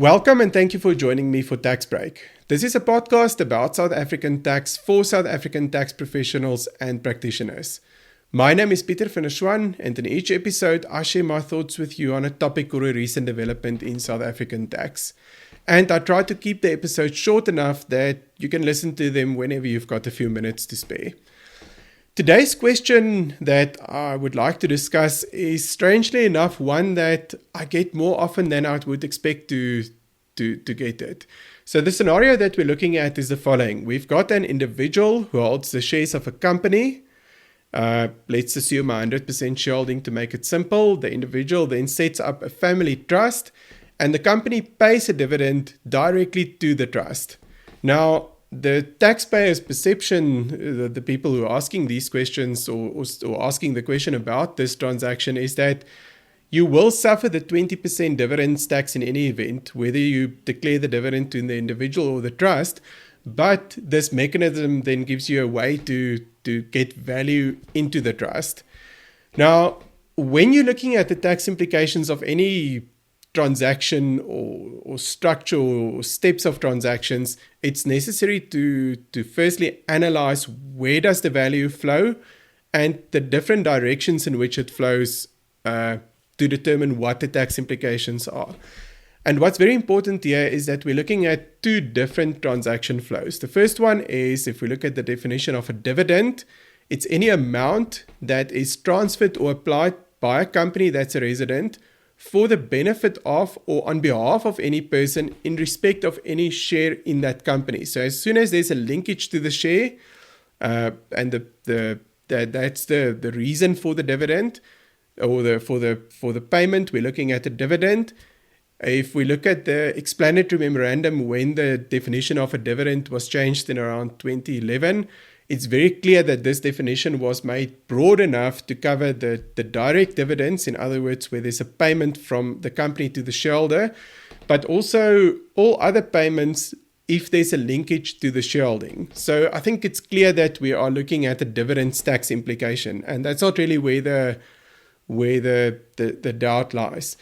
Welcome and thank you for joining me for Tax Break. This is a podcast about South African tax for South African tax professionals and practitioners. My name is Pieter van der Swan, and in each episode I share my thoughts with you on a topic or a recent development in South African tax. And I try to keep the episodes short enough that you can listen to them whenever you've got a few minutes to spare. Today's question that I would like to discuss is, strangely enough, one that I get more often than I would expect to get it. So the scenario that we're looking at is the following. We've got an individual who holds the shares of a company. Let's assume 100% shareholding to make it simple. The individual then sets up a family trust and the company pays a dividend directly to the trust. Now, the taxpayer's perception, the people who are asking these questions or asking the question about this transaction, is that you will suffer the 20% dividends tax in any event, whether you declare the dividend to the individual or the trust. But this mechanism then gives you a way to get value into the trust. Now, when you're looking at the tax implications of any transaction or structure or steps of transactions, it's necessary to firstly analyze where does the value flow and the different directions in which it flows to determine what the tax implications are. And what's very important here is that we're looking at two different transaction flows. The first one is, if we look at the definition of a dividend, it's any amount that is transferred or applied by a company that's a resident for the benefit of or on behalf of any person in respect of any share in that company. So as soon as there's a linkage to the share, and that's the reason for the dividend or for the payment, we're looking at a dividend. If we look at the explanatory memorandum when the definition of a dividend was changed in around 2011, it's very clear that this definition was made broad enough to cover the direct dividends, in other words, where there's a payment from the company to the shareholder, but also all other payments if there's a linkage to the shareholding. So I think it's clear that we are looking at a dividends tax implication, and that's not really where the doubt lies.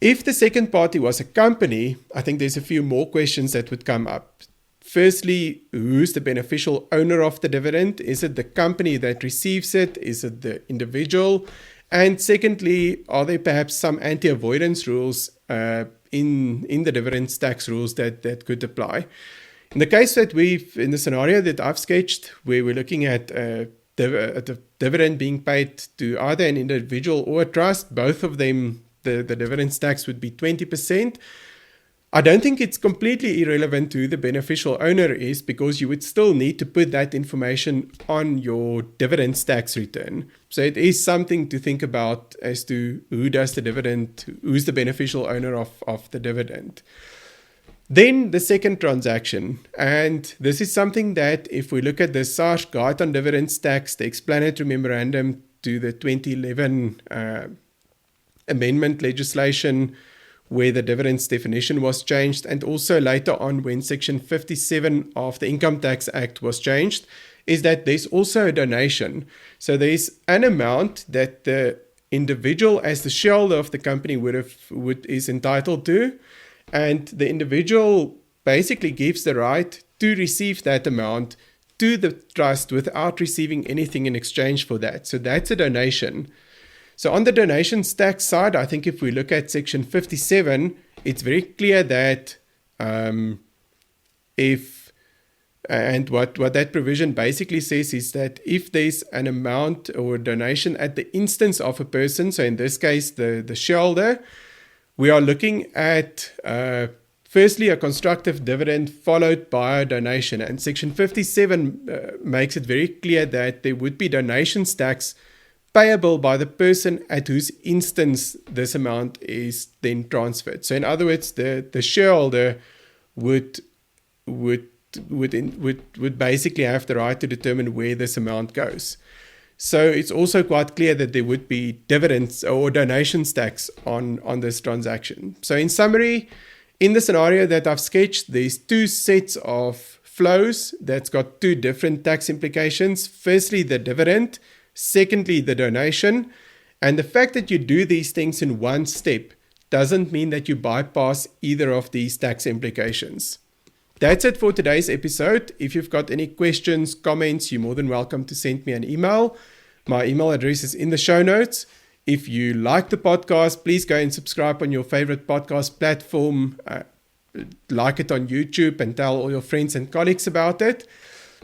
If the second party was a company, I think there's a few more questions that would come up. Firstly, who's the beneficial owner of the dividend? Is it the company that receives it? Is it the individual? And secondly, are there perhaps some anti-avoidance rules in the dividends tax rules that could apply? In the case that in the scenario that I've sketched, where we're looking at the dividend being paid to either an individual or a trust, both of them, the dividends tax would be 20%. I don't think it's completely irrelevant who the beneficial owner is, because you would still need to put that information on your dividends tax return. So it is something to think about as to who's the beneficial owner of the dividend. Then the second transaction, and this is something that if we look at the SARS Guide on Dividends Tax, the explanatory memorandum to the 2011 amendment legislation, where the dividends definition was changed, and also later on when Section 57 of the Income Tax Act was changed, is that there's also a donation. So there's an amount that the individual as the shareholder of the company is entitled to, and the individual basically gives the right to receive that amount to the trust without receiving anything in exchange for that. So that's a donation. So on the donations tax side, I think if we look at Section 57, it's very clear that what that provision basically says is that if there's an amount or a donation at the instance of a person, so in this case the shareholder, we are looking at firstly a constructive dividend followed by a donation. And Section 57 makes it very clear that there would be donations tax payable by the person at whose instance this amount is then transferred. So in other words, the shareholder would basically have the right to determine where this amount goes. So it's also quite clear that there would be dividends or donations tax on this transaction. So in summary, in the scenario that I've sketched, there's two sets of flows that's got two different tax implications. Firstly, the dividend. Secondly, the donation. And the fact that you do these things in one step doesn't mean that you bypass either of these tax implications. That's it for today's episode. If you've got any questions, comments, you're more than welcome to send me an email. My email address is in the show notes. If you like the podcast, please go and subscribe on your favorite podcast platform. Like it on YouTube and tell all your friends and colleagues about it.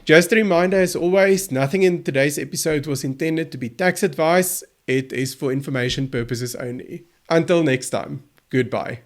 Just a reminder, as always, nothing in today's episode was intended to be tax advice. It is for information purposes only. Until next time, goodbye.